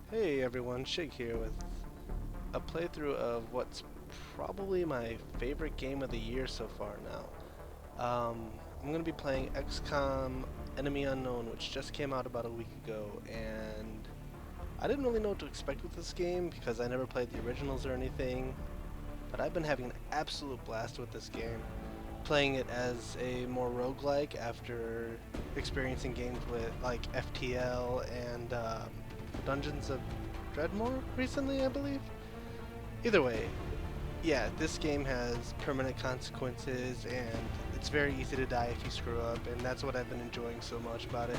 Hey everyone, Shig here with a playthrough of what's probably my favorite game of the year so far now. I'm going to be playing XCOM Enemy Unknown, which just came out about a week ago, and I didn't really know what to expect with this game because I never played the originals or anything, but I've been having an absolute blast with this game. Playing it as a more roguelike after experiencing games with like FTL and Dungeons of Dreadmore recently, I believe. Either way, yeah, this game has permanent consequences and it's very easy to die if you screw up, and that's what I've been enjoying so much about it.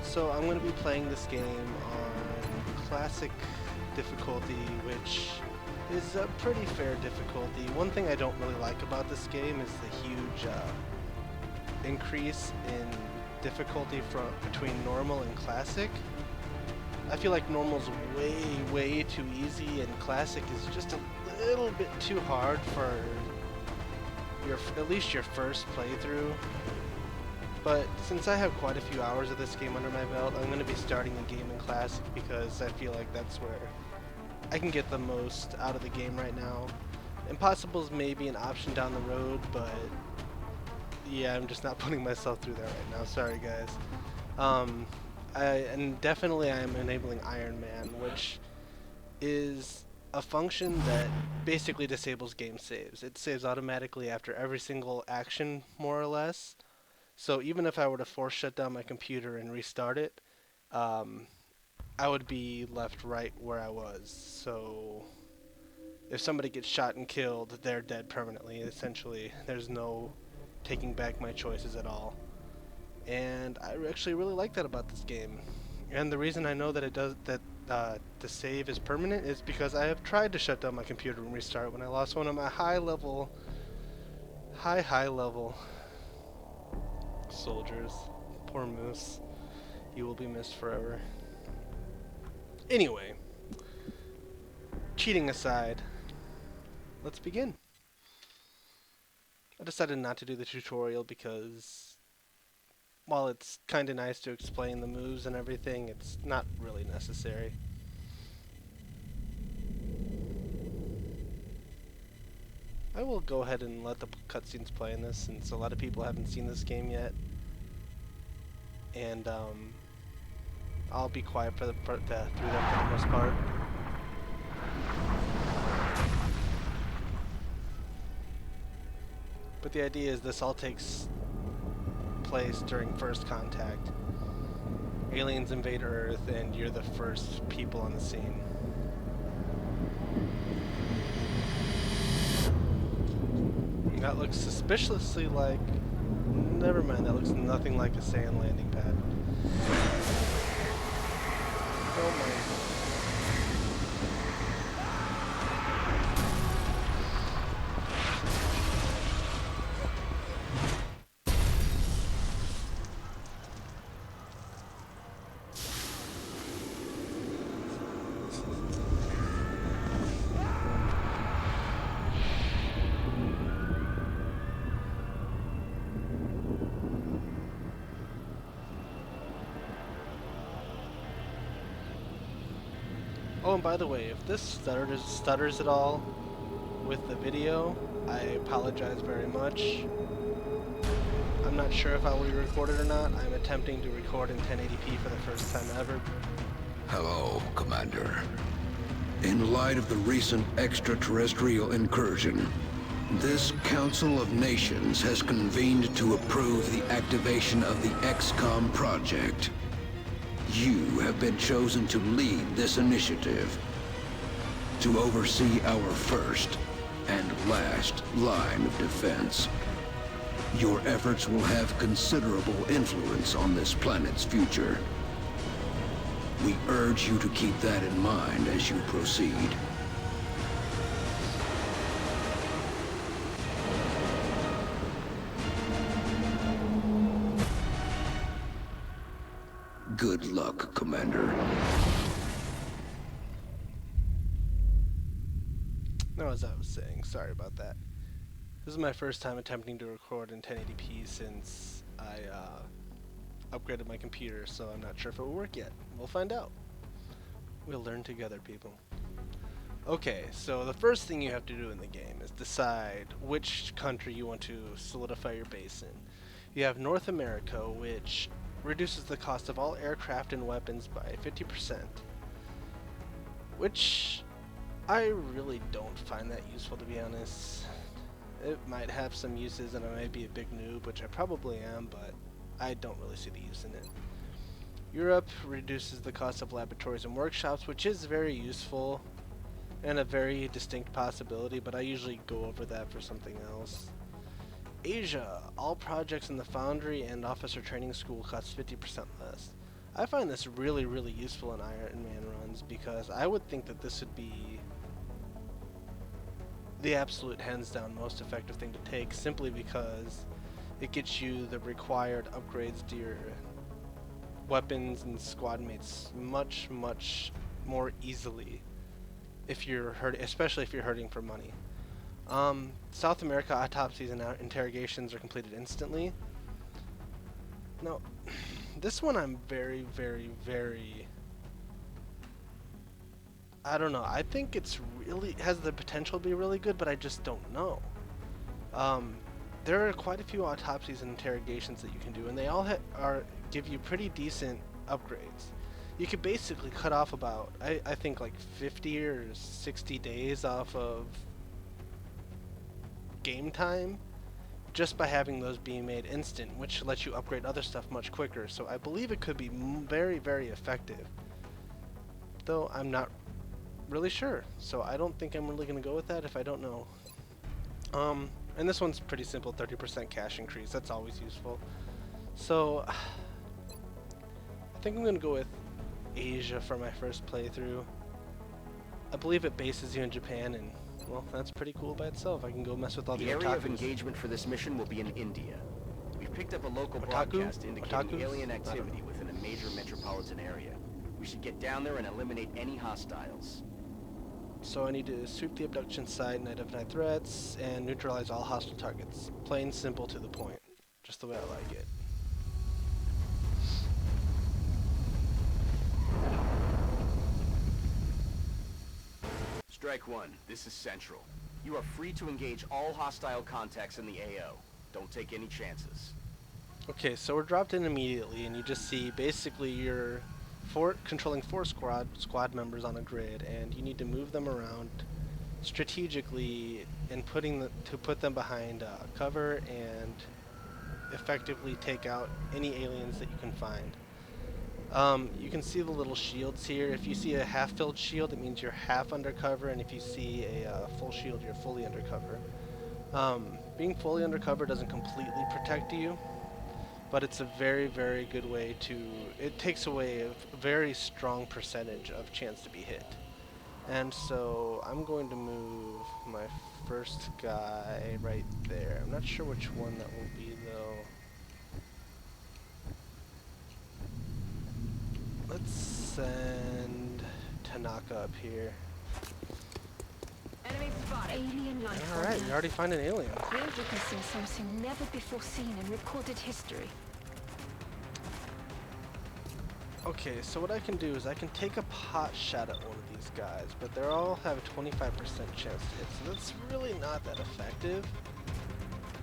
So I'm going to be playing this game on classic difficulty, which is a pretty fair difficulty. One thing I don't really like about this game is the huge increase in difficulty between normal and classic. I feel like normal's way too easy, and classic is just a little bit too hard for at least your first playthrough. But since I have quite a few hours of this game under my belt, I'm going to be starting a game in classic because I feel like that's where I can get the most out of the game right now. Impossible's maybe an option down the road, but yeah, I'm just not putting myself through that right now. Sorry, guys. And definitely I'm enabling Ironman, which is a function that basically disables game saves. It saves automatically after every single action, more or less. So even if I were to force shut down my computer and restart it, I would be left right where I was. So if somebody gets shot and killed, they're dead permanently, essentially. There's no taking back my choices at all. And I actually really like that about this game. And the reason I know that it does that the save is permanent is because I have tried to shut down my computer and restart when I lost one of my high level soldiers. Poor Moose. You will be missed forever. Anyway, cheating aside, let's begin. I decided not to do the tutorial because while it's kinda nice to explain the moves and everything, it's not really necessary. I will go ahead and let the cutscenes play in this since a lot of people haven't seen this game yet. And I'll be quiet through them for the most part. But the idea is this all takes place during first contact. Aliens invade Earth and you're the first people on the scene. That looks suspiciously like... Never mind, that looks nothing like a sand landing pad. Oh my... Oh, and by the way, if this stutters at all with the video, I apologize very much. I'm not sure if I will record it or not. I'm attempting to record in 1080p for the first time ever. Hello, Commander. In light of the recent extraterrestrial incursion, this Council of Nations has convened to approve the activation of the XCOM project. You have been chosen to lead this initiative, to oversee our first and last line of defense. Your efforts will have considerable influence on this planet's future. We urge you to keep that in mind as you proceed. Good luck, Commander. No, as I was saying, sorry about that. This is my first time attempting to record in 1080p since I upgraded my computer, so I'm not sure if it will work yet. We'll find out. We'll learn together, people. Okay, so the first thing you have to do in the game is decide which country you want to solidify your base in. You have North America, which reduces the cost of all aircraft and weapons by 50%, which I really don't find that useful, to be honest. It might have some uses and I might be a big noob, which I probably am, but I don't really see the use in it. Europe reduces the cost of laboratories and workshops, which is very useful and a very distinct possibility, but I usually go over that for something else. Asia, all projects in the Foundry and Officer Training School cost 50% less. I find this really, really useful in Ironman runs because I would think that this would be the absolute hands down most effective thing to take, simply because it gets you the required upgrades to your weapons and squad mates much, much more easily if you're especially if you're hurting for money. South America, autopsies and interrogations are completed instantly. Now, this one I'm very, very, very... I don't know. I think it's really has the potential to be really good, but I just don't know. There are quite a few autopsies and interrogations that you can do, and they all give you pretty decent upgrades. You could basically cut off about, I think, like 50 or 60 days off of game time just by having those being made instant, which lets you upgrade other stuff much quicker. So I believe it could be very, very effective, though I'm not really sure. So I don't think I'm really going to go with that if I don't know. And this one's pretty simple, 30% cash increase. That's always useful. So I think I'm going to go with Asia for my first playthrough. I believe it bases you in Japan, and well, that's pretty cool by itself. I can go mess with all the otakus. The area of engagement for this mission will be in India. We've picked up a local broadcast indicating alien activity within a major metropolitan area. We should get down there and eliminate any hostiles. So I need to sweep the abduction site, identify threats, and neutralize all hostile targets. Plain, simple, to the point. Just the way I like it. Strike one, this is Central. You are free to engage all hostile contacts in the AO. Don't take any chances. Okay, so we're dropped in immediately, and you just see basically you're controlling four squad members on a grid, and you need to move them around strategically and put them behind cover and effectively take out any aliens that you can find. You can see the little shields here. If you see a half-filled shield, it means you're half undercover, and if you see a full shield, you're fully undercover. Being fully undercover doesn't completely protect you, but it's a very, very good way to... It takes away a very strong percentage of chance to be hit. And so I'm going to move my first guy right there. I'm not sure which one that will be, though. Let's send Tanaka up here. Enemy spotted. Alien life form. Alright, we already find an alien. We're witnessing something never before seen in recorded history. Okay, so what I can do is I can take a pot shot at one of these guys, but they all have a 25% chance to hit, so that's really not that effective.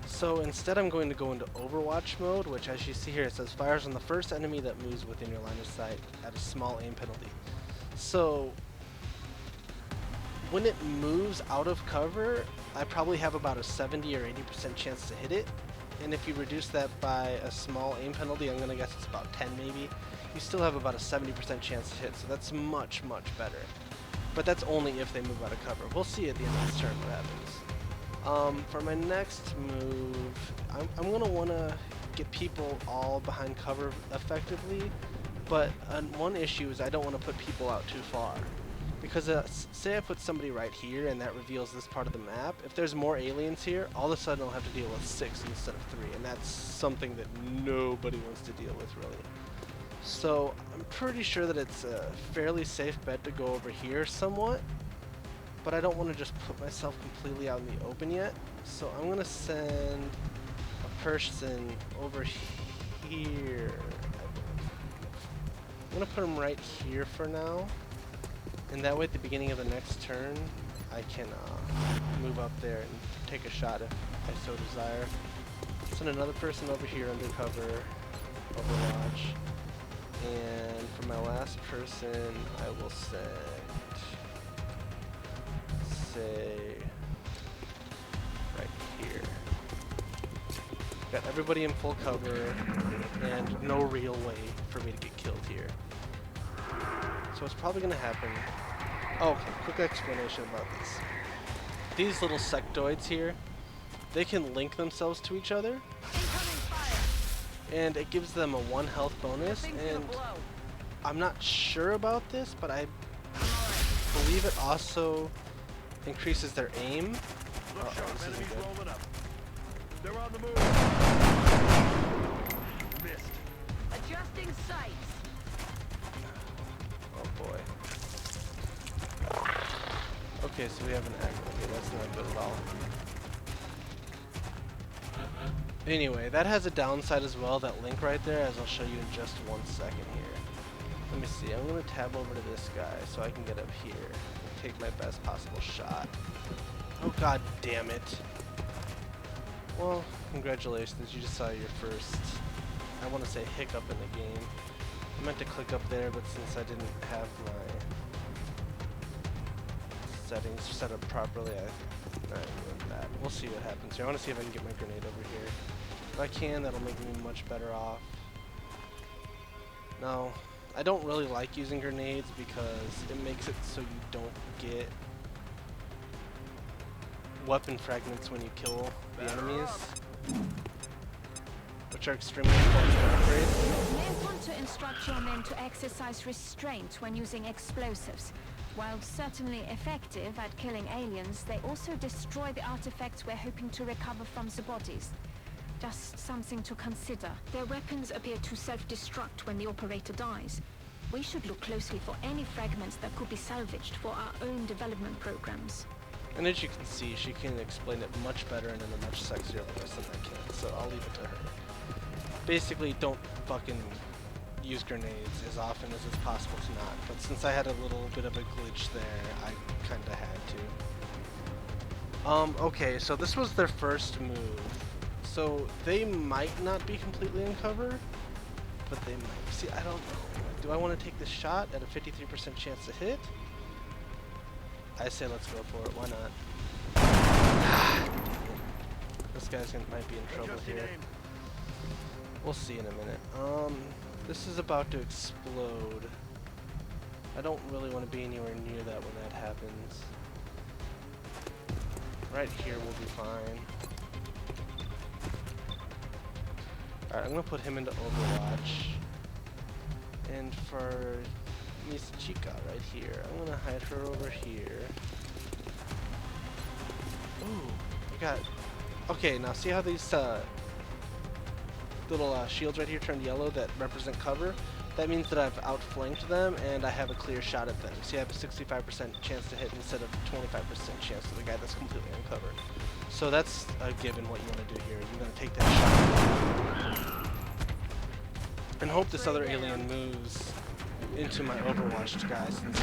So instead I'm going to go into Overwatch mode, which as you see here it says fires on the first enemy that moves within your line of sight at a small aim penalty. So when it moves out of cover, I probably have about a 70 or 80% chance to hit it. And if you reduce that by a small aim penalty, I'm going to guess it's about 10 maybe, you still have about a 70% chance to hit, so that's much, much better. But that's only if they move out of cover. We'll see at the end of this turn what happens. For my next move, I'm going to want to get people all behind cover effectively, but one issue is I don't want to put people out too far. Because say I put somebody right here and that reveals this part of the map, if there's more aliens here, all of a sudden I'll have to deal with 6 instead of 3, and that's something that nobody wants to deal with really. So I'm pretty sure that it's a fairly safe bet to go over here somewhat, but I don't want to just put myself completely out in the open yet. So I'm going to send a person over here. I'm going to put him right here for now. And that way at the beginning of the next turn, I can move up there and take a shot if I so desire. Send another person over here undercover, Overwatch. And for my last person, I will send, say, right here. Got everybody in full cover, and no real way for me to get killed here. So what's probably going to happen... Oh, okay, quick explanation about this. These little sectoids here, they can link themselves to each other, and it gives them a 1 health bonus, and I'm not sure about this, but I believe it also increases their aim. Uh-oh, this isn't good. They're on the move. Missed. Adjusting sights. Oh boy. Okay, so we have an egg. Okay, that's not good at all. Anyway, that has a downside as well, that link right there, as I'll show you in just 1 second here. Let me see, I'm going to tab over to this guy so I can get up here and take my best possible shot. Oh god damn it. Well, congratulations, you just saw your first, I want to say, hiccup in the game. I meant to click up there, but since I didn't have my settings set up properly, I ruined that. We'll see what happens here. I want to see if I can get my grenade over here. If I can, that'll make me much better off. No, I don't really like using grenades because it makes it so you don't get weapon fragments when you kill the enemies, which are extremely important to upgrade. You may want to instruct your men to exercise restraint when using explosives. While certainly effective at killing aliens, they also destroy the artifacts we're hoping to recover from the bodies. Just something to consider. Their weapons appear to self-destruct when the operator dies. We should look closely for any fragments that could be salvaged for our own development programs. And as you can see, she can explain it much better and in a much sexier voice than I can, so I'll leave it to her. Basically, don't fucking use grenades as often as it's possible to not, but since I had a little bit of a glitch there, I kinda had to. Okay, so this was their first move. So they might not be completely in cover, but they might. See, I don't know. Do I want to take this shot at a 53% chance to hit? I say let's go for it. Why not? This guy's might be in trouble here. We'll see in a minute. This is about to explode. I don't really want to be anywhere near that when that happens. Right here will be fine. Alright, I'm gonna put him into Overwatch. And for Miss Chica right here, I'm gonna hide her over here. Ooh, I got... Okay, now see how these little shields right here turned yellow that represent cover? That means that I've outflanked them and I have a clear shot at them. See, I have a 65% chance to hit instead of 25% chance to the guy that's completely uncovered. So that's a given what you want to do here. You're going to take that shot and hope this other alien moves into my Overwatch guy since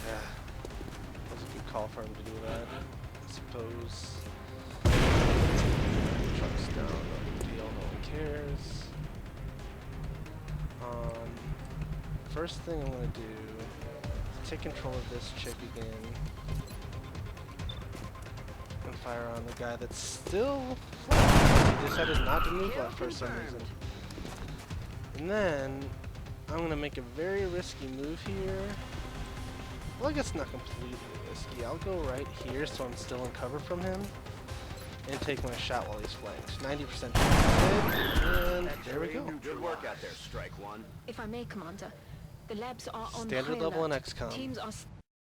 yeah, that was a good call for him to do that, I suppose. Truck's down, no big deal, no one cares. First thing I'm going to do is take control of this chick again and fire on the guy that's still flying. He decided not to move left for some reason. And then I'm going to make a very risky move here. Well, I guess not completely risky. I'll go right here so I'm still in cover from him and take my shot while he's flanked. 90% chance, and there we go. Good work out there, Strike One. If I may, Commander, the labs are on Standard high level in alert. XCOM. Teams are